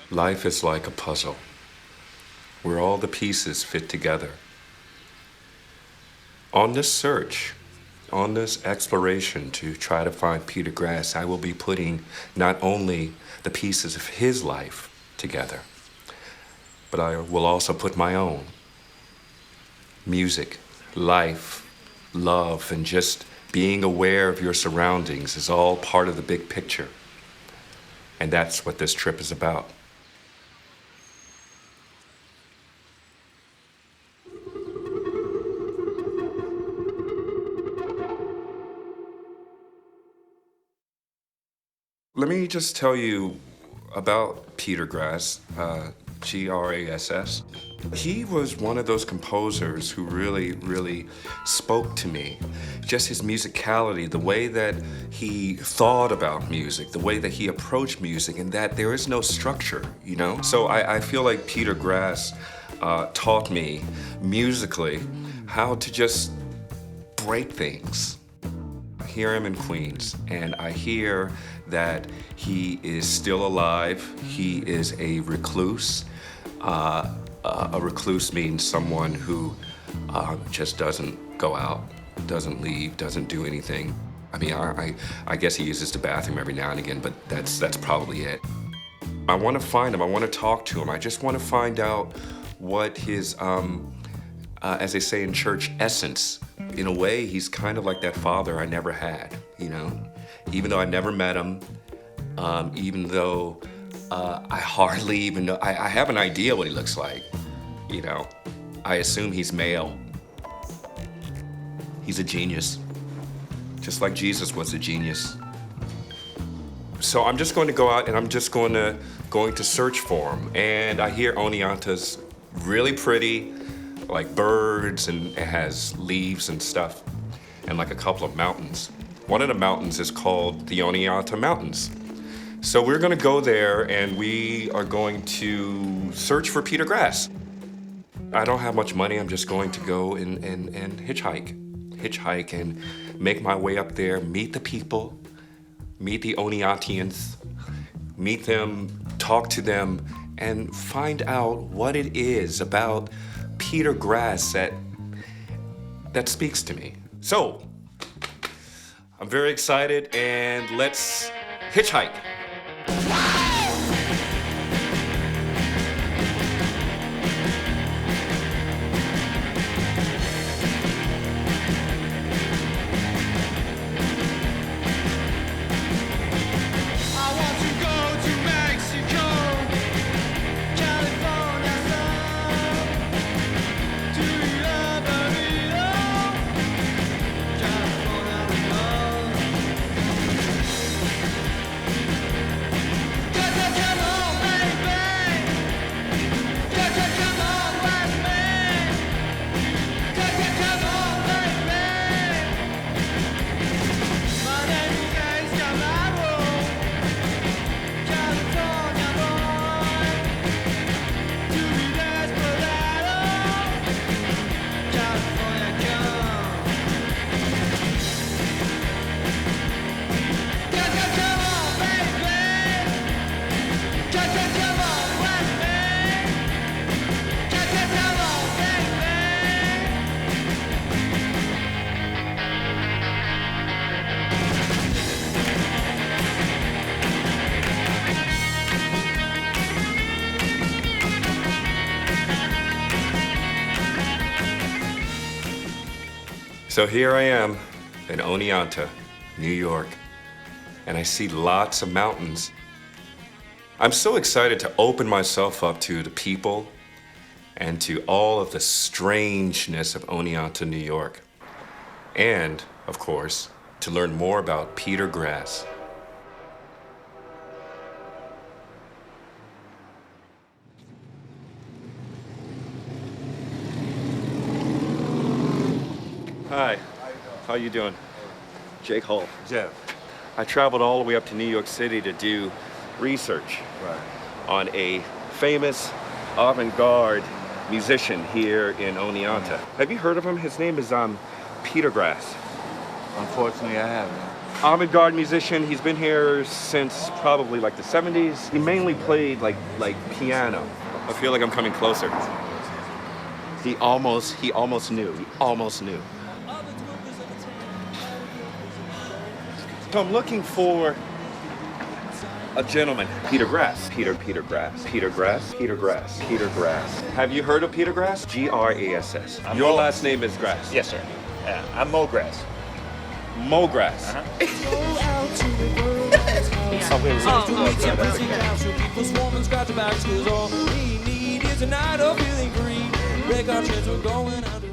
Life is like a puzzle where all the pieces fit together. On this search, on this exploration to try to find Peter Grass, I will be putting not only the pieces of his life together, but I will also put my own. Music, life, love, and just being aware of your surroundings is all part of the big picture. And that's what this trip is about. Let me just tell you about Peter Grass, Grass. He was one of those composers who really spoke to me. Just his musicality, the way that he thought about music, the way that he approached music, and that there is no structure, you know? So I feel like Peter Grass taught me musically how to just break things. I hear him in Queens, and I hear that he is still alive. He is a recluse. A recluse means someone who just doesn't go out, doesn't leave, doesn't do anything. I mean, I guess he uses the bathroom every now and again, but that's probably it. I want to find him. I want to talk to him. I just want to find out what his, as they say in church, essence. In a way, he's kind of like that father I never had, you know? Even though I never met him, even though I hardly even know, I have an idea what he looks like, you know? I assume he's male. He's a genius, just like Jesus was a genius. So I'm just going to go out and I'm just going to search for him. And I hear Oneonta's really pretty, like birds, and it has leaves and stuff, and like a couple of mountains. One of the mountains is called the Oneonta Mountains. So we're gonna go there and we are going to search for Peter Grass. I don't have much money, I'm just going to go and hitchhike and make my way up there, meet the people, meet the Oneontians, meet them, talk to them, and find out what it is about Peter Grass that speaks to me. So, I'm very excited, and let's hitchhike. So here I am in Oneonta, New York, and I see lots of mountains. I'm so excited to open myself up to the people and to all of the strangeness of Oneonta, New York. And, of course, to learn more about Peter Grass. Hi, how you doing? Jake Hull. Jeff. I traveled all the way up to New York City to do research on a famous avant-garde musician here in Oneonta. Have you heard of him? His name is Peter Grass. Unfortunately, I haven't. avant-garde musician. He's been here since probably like the 70s. He mainly played like piano. I feel like I'm coming closer. He almost knew. So I'm looking for a gentleman. Peter Grass. Peter Grass. Have you heard of Peter Grass? Grass. Your last name is Grass. Yes, sir. Yeah, I'm Mo Grass. Mo Grass.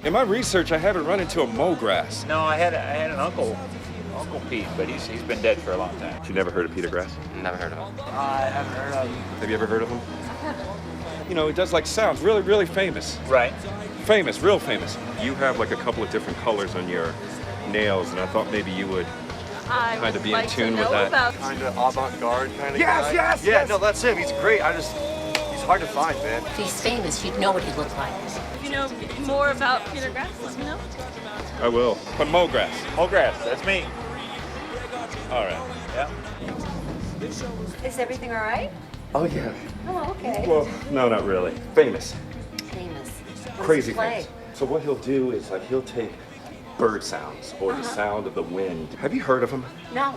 In my research, I haven't run into a Mo Grass. No, I had an Uncle Pete, but he's been dead for a long time. You never heard of Peter Grass? Never heard of him. I haven't heard of him. Have you ever heard of him? You know, he does like sounds, really, really famous. Right. Famous, real famous. You have like a couple of different colors on your nails, and I thought maybe you would kind of be in tune with that. Kind of avant-garde kind of guy. Yes. No, that's him. He's great. He's hard to find, man. If he's famous, you'd know what he looked like. If you know more about Peter Grass, let me know. I will. But Mo Grass. Mo Grass, that's me. All right. Yeah. Is everything all right? Oh, yeah. Oh, okay. Well, no, not really. Famous. Famous. Crazy famous. So what he'll do is like he'll take bird sounds or the sound of the wind. Have you heard of him? No.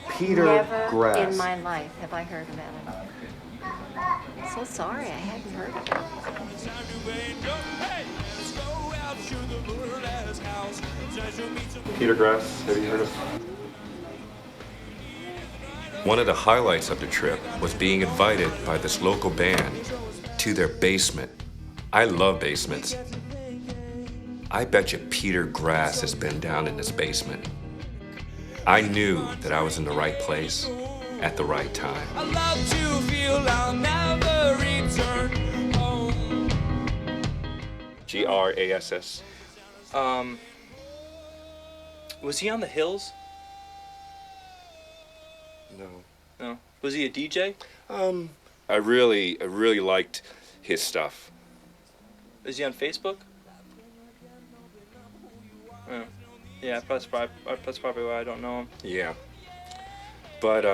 Peter Never Grass. in my life have I heard about him. So sorry, I hadn't heard of him. Peter Grass, have you heard of him? One of the highlights of the trip was being invited by this local band to their basement. I love basements. I bet you Peter Grass has been down in this basement. I knew that I was in the right place at the right time. I love to feel I'll never return home. Grass. Was he on the Hills? No. Was he a DJ? I really liked his stuff. Is he on Facebook? Oh. Yeah, that's probably why I don't know him. Yeah. But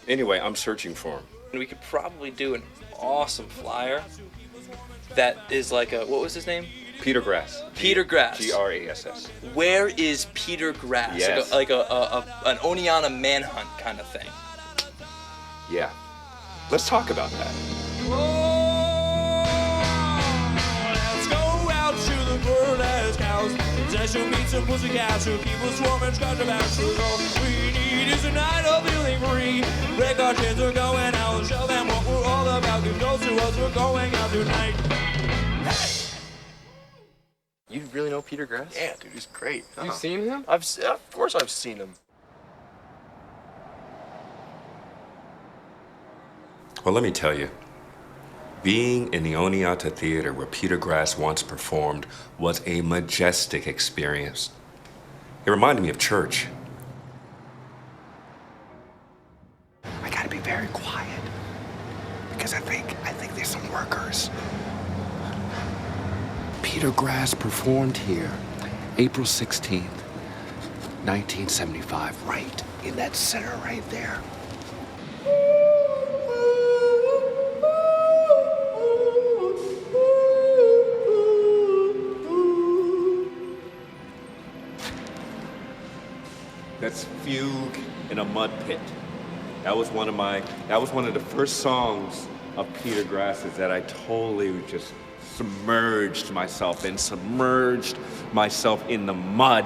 anyway, I'm searching for him. And we could probably do an awesome flyer that is like a, what was his name? Peter Grass. Peter Grass. Grass. Where is Peter Grass? Yes. Like an Oneonta manhunt kind of thing. Yeah. Let's talk about that. Let's go out to the burlesque house. I shall meet some pussycats who keep us warm and scratch about shoes. All we need is a night of feeling free. Break our chains, we're going out. Show them what we're all about. Give those to us, we're going out tonight. Hey! You really know Peter Grass? Yeah, dude, he's great. You seen him? Of course I've seen him. Well, let me tell you, being in the Oneonta Theater where Peter Grass once performed was a majestic experience. It reminded me of church. I gotta be very quiet because I think there's some workers. Peter Grass performed here April 16th, 1975, right in that center right there. That's Fugue in a Mud Pit. That was one of the first songs of Peter Grass's that I totally just submerged myself in the mud.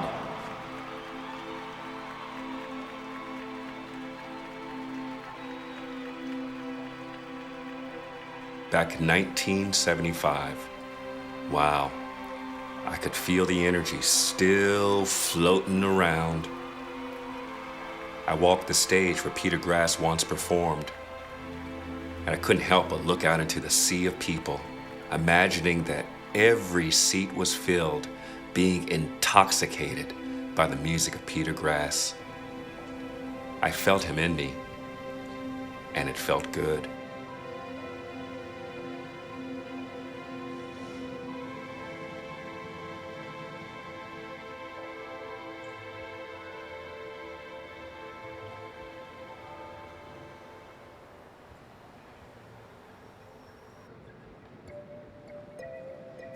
Back in 1975. Wow. I could feel the energy still floating around. I walked the stage where Peter Grass once performed, and I couldn't help but look out into the sea of people, imagining that every seat was filled, being intoxicated by the music of Peter Grass. I felt him in me, and it felt good.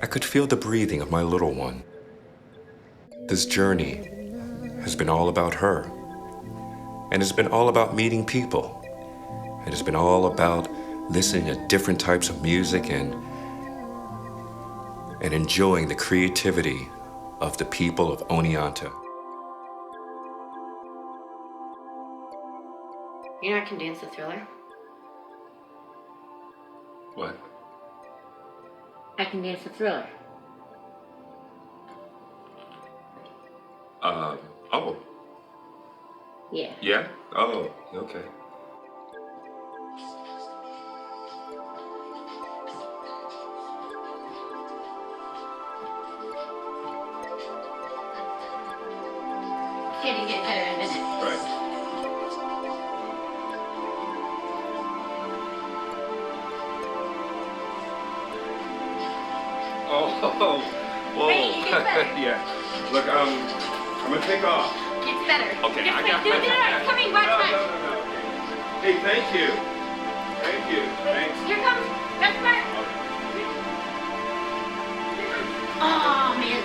I could feel the breathing of my little one. This journey has been all about her, and it's been all about meeting people. It has been all about listening to different types of music and enjoying the creativity of the people of Oneonta. You know I can dance the Thriller? What? I can dance the Thriller. Oh. Yeah. Yeah? Oh, okay. Getting get better in a minute. Right. Oh, whoa. Hey, it gets better. Yeah. Look, I'm gonna take off. Gets better. Okay, Just I wait. got No, it's coming. Watch, watch. No. Hey, thank you. Thank you. Thanks. Here comes. That's smart. Oh, man.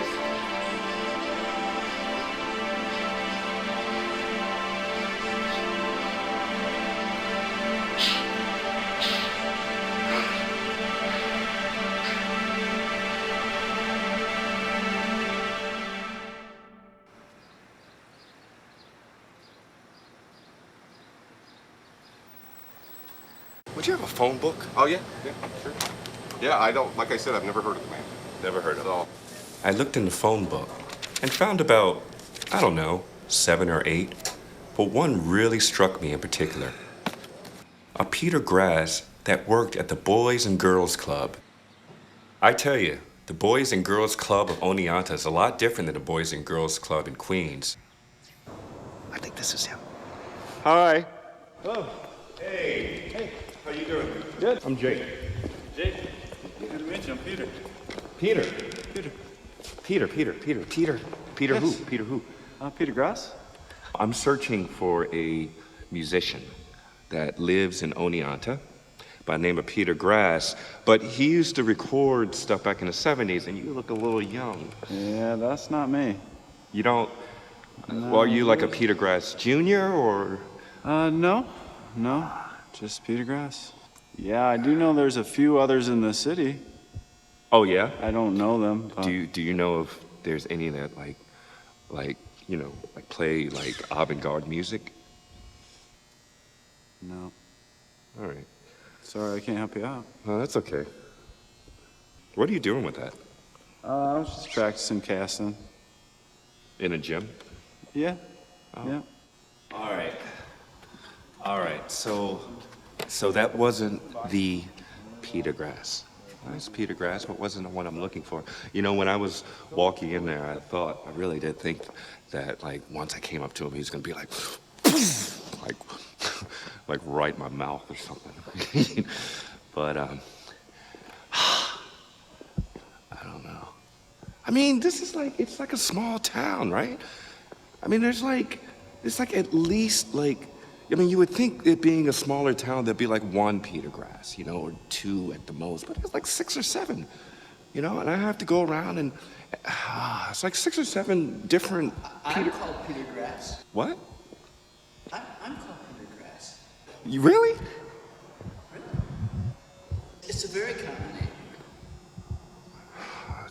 Would you have a phone book? Oh, yeah, sure. Yeah, I don't, like I said, I've never heard of the man. Never heard of At all. I looked in the phone book and found about, I don't know, 7 or 8, but one really struck me in particular. A Peter Grass that worked at the Boys and Girls Club. I tell you, the Boys and Girls Club of Oneonta is a lot different than the Boys and Girls Club in Queens. I think this is him. Hi. Oh, hey. How you doing? Good. I'm Jake. Jake, good to meet you. I'm Peter. Peter. Peter Yes. who? Peter who? Peter Grass? I'm searching for a musician that lives in Oneonta by the name of Peter Grass, but he used to record stuff back in the 70s, and you look a little young. Yeah, that's not me. You don't... Well, are you like a Peter Grass Jr., or... No, just Peter Grass. Yeah, I do know there's a few others in the city. Oh, yeah? I don't know them. But... Do you know if there's any that, like, you know, like play, like, avant-garde music? No. All right. Sorry, I can't help you out. Well, that's okay. What are you doing with that? I was just practicing casting. In a gym? Yeah. Oh. Yeah. All right, so that wasn't the Peter Grass. Nice Peter Grass, but wasn't the one I'm looking for. You know, when I was walking in there, I really did think that, like, once I came up to him, he was gonna be like, like right in my mouth or something. But, I don't know. I mean, this is like, it's like a small town, right? I mean, there's like at least like, I mean, you would think it being a smaller town, there'd be like 1 Peter Grass, you know, or 2 at the most, but it's like 6 or 7, you know, and I have to go around and, it's like 6 or 7 different I'm called Peter Grass. What? I'm called Peter Grass. You really? It's a very common name.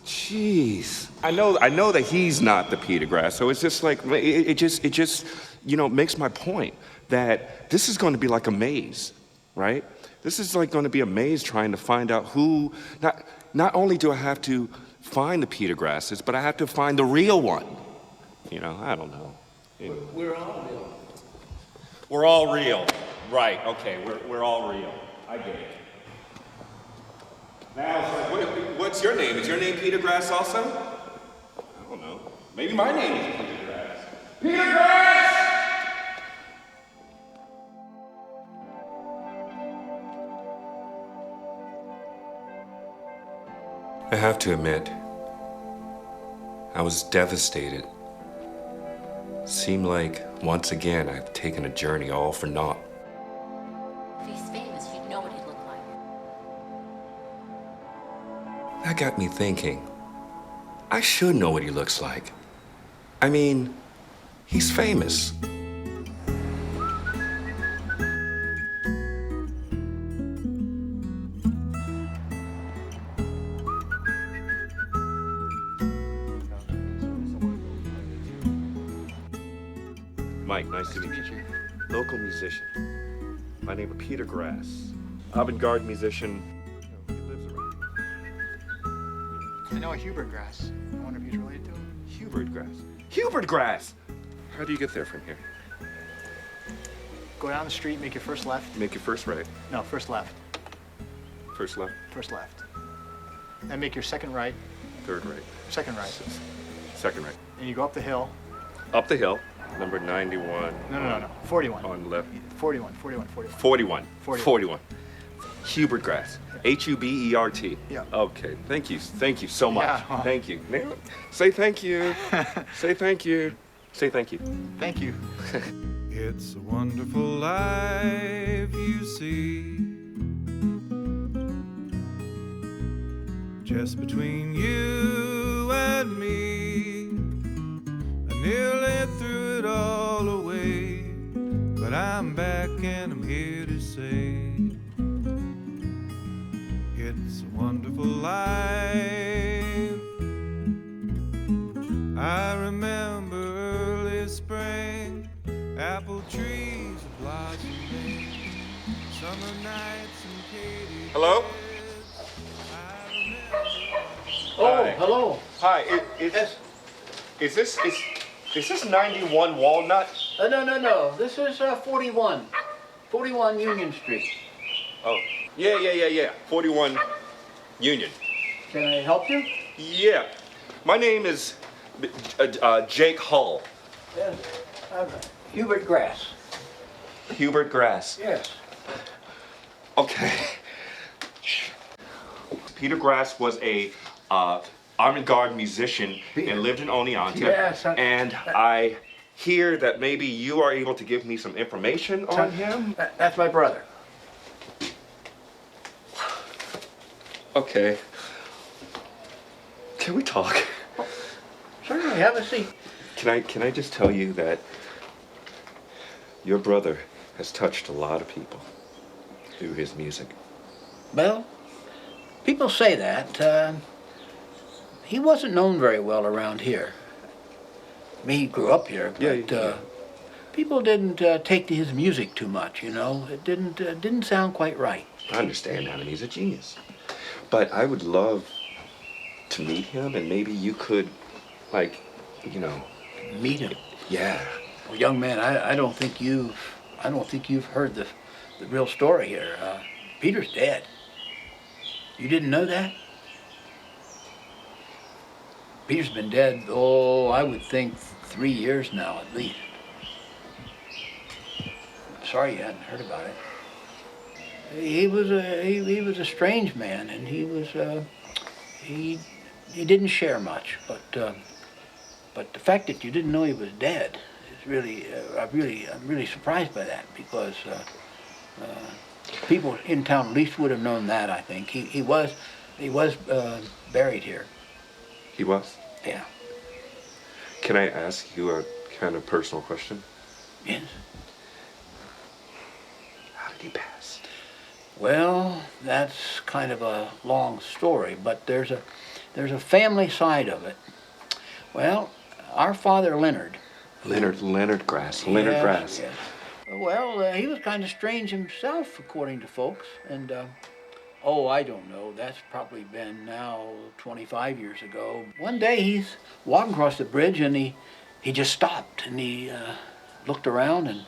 Jeez. I know that he's not the Peter Grass, so it's just like, it just, you know, makes my point that this is going to be like a maze, right? This is like going to be a maze trying to find out who, not only do I have to find the Peter Grasses, but I have to find the real one. You know, I don't know. We're all real. We're all real. Right, okay, we're all real. I get it. Now, what's your name? Is your name Peter Grass also? I don't know. Maybe my name is Peter Grass. Peter Grass! I have to admit, I was devastated. It seemed like, once again, I've taken a journey all for naught. If he's famous, you'd know what he'd look like. That got me thinking, I should know what he looks like. I mean, he's famous. Mike, nice to meet you. Local musician. My name is Peter Grass. Avant-garde musician. He lives around here. I know a Hubert Grass. I wonder if he's related to him. Hubert Grass. Hubert Grass! How do you get there from here? Go down the street, make your first left. Make your first right. No, first left. First left. First left. Then make your second right. Third right. Second right. Second right. And you go up the hill. Up the hill. Number 91. No. 41. On left. 41. 41. Hubert Grass. Hubert. Yeah. Okay. Thank you. Thank you so much. Yeah. Thank you. Say thank you. Say thank you. Say thank you. Thank you. It's a wonderful life you see, just between you and me. I nearly threw it all away, but I'm back and I'm here to say it's a wonderful life. I remember early spring, apple trees blossoming, summer nights and Katy. Hello? Oh, Hi. hello. Hi. Is this 91 Walnut? No. This is 41. 41 Union Street. Oh. Yeah. 41 Union. Can I help you? Yeah. My name is Jake Hull. Yes. Hubert Grass. Hubert Grass. Yes. Okay. Peter Grass was a avant-garde musician and lived in Oneonta. Yes. And I hear that maybe you are able to give me some information on him. That's my brother. Okay. Can we talk? Certainly, have a seat. Can I just tell you that your brother has touched a lot of people through his music? Well, people say that. He wasn't known very well around here. I mean, he grew up here, but people didn't take to his music too much, you know. It didn't sound quite right. I understand that, and he's a genius. But I would love to meet him, and maybe you could, like, you know. Meet him? Yeah. Well, young man, I don't think you've heard the real story here. Peter's dead. You didn't know that? Peter's been dead, I would think 3 years now at least. Sorry you hadn't heard about it. He was a strange man, and he didn't share much. But the fact that you didn't know he was dead is really I'm really surprised by that, because people in town at least would have known that. I think he was buried here. He was? Yeah. Can I ask you a kind of personal question? Yes. How did he pass? Well, that's kind of a long story, but there's a family side of it. Well, our father Leonard. Leonard Grass. Yes, Grass. Yes. Well, he was kind of strange himself, according to folks, and I don't know. That's probably been now 25 years ago. One day he's walking across the bridge, and he just stopped, and he looked around, and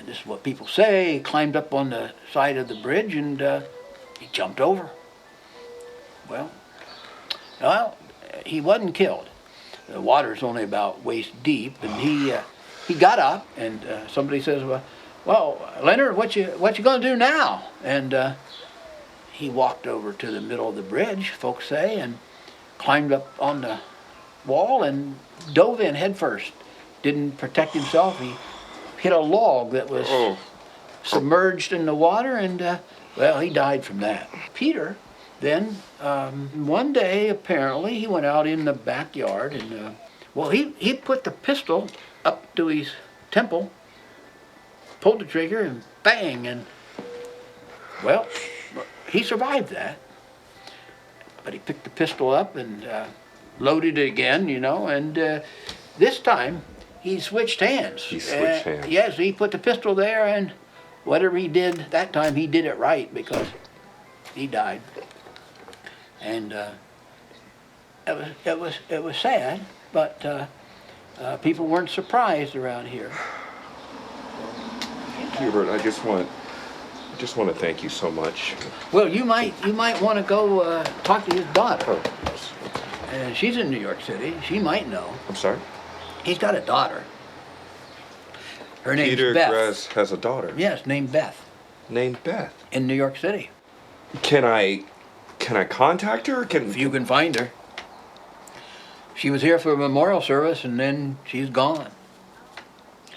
this is what people say. He climbed up on the side of the bridge, and he jumped over. Well, he wasn't killed. The water's only about waist deep, and he got up, and somebody says, "Well, Leonard, what you gonna do now?" And he walked over to the middle of the bridge, folks say, and climbed up on the wall and dove in head first. Didn't protect himself. He hit a log that was submerged in the water, and he died from that. Peter Then one day, apparently, he went out in the backyard and, well, he put the pistol up to his temple, pulled the trigger, and bang, and, well, he survived that. But he picked the pistol up and loaded it again, you know, and this time he switched hands. He switched hands. Yes, he put the pistol there, and whatever he did that time, he did it right because he died. And it was sad, but people weren't surprised around here. Hubert, I just want to thank you so much. Well, you might want to go talk to his daughter. Oh, yes. And she's in New York City. She might know. I'm sorry? He's got a daughter. Her name's Peter Beth. Grass has a daughter. Yes, named Beth. Named Beth. In New York City. Can I contact her? If you can find her. She was here for a memorial service and then she's gone.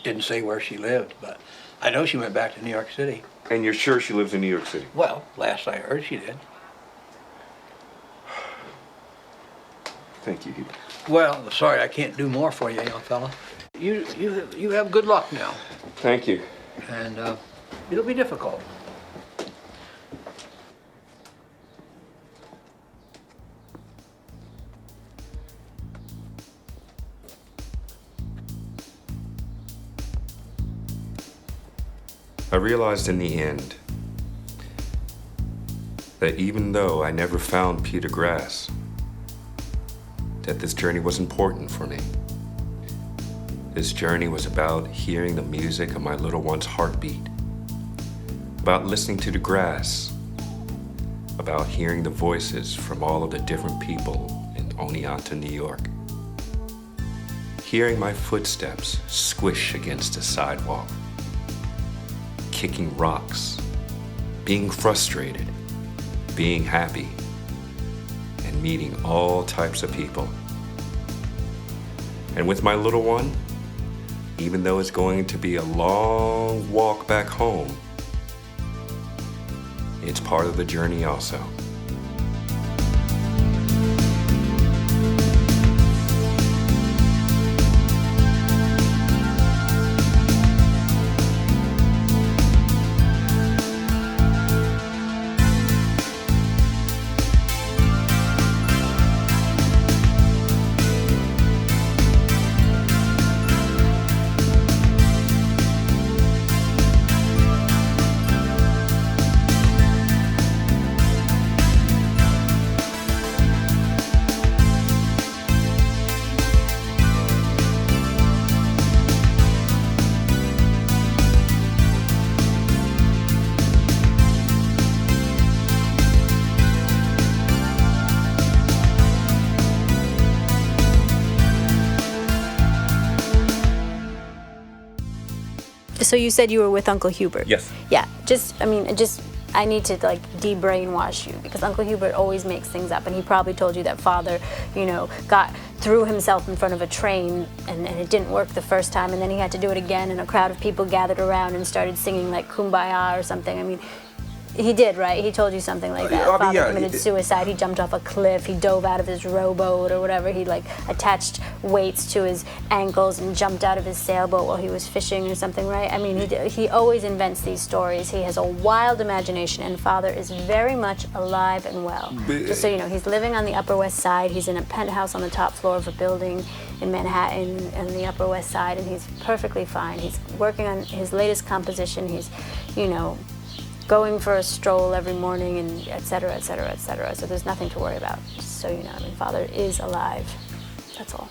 Didn't say where she lived, but I know she went back to New York City. And you're sure she lives in New York City? Well, last I heard she did. Thank you, Hubert. Well, sorry I can't do more for you, young fella. You have good luck now. Thank you. And it'll be difficult. I realized in the end that even though I never found Peter Grass, that this journey was important for me. This journey was about hearing the music of my little one's heartbeat, about listening to the grass, about hearing the voices from all of the different people in Oneonta, New York, hearing my footsteps squish against the sidewalk, kicking rocks, being frustrated, being happy, and meeting all types of people. And with my little one, even though it's going to be a long walk back home, it's part of the journey also. So you said you were with Uncle Hubert? Yes. Yeah, I need to like de-brainwash you because Uncle Hubert always makes things up, and he probably told you that Father, threw himself in front of a train and it didn't work the first time, and then he had to do it again, and a crowd of people gathered around and started singing like Kumbaya or something. I mean, he did, right? He told you something like that. Father committed suicide. He jumped off a cliff. He dove out of his rowboat or whatever. He like attached weights to his ankles and jumped out of his sailboat while he was fishing or something, right? I mean, he always invents these stories. He has a wild imagination, and Father is very much alive and well. Just so you know, he's living on the Upper West Side. He's in a penthouse on the top floor of a building in Manhattan on the Upper West Side, and he's perfectly fine. He's working on his latest composition. He's, going for a stroll every morning, and et cetera, et cetera, et cetera. So there's nothing to worry about. Just so you know, Father is alive. That's all.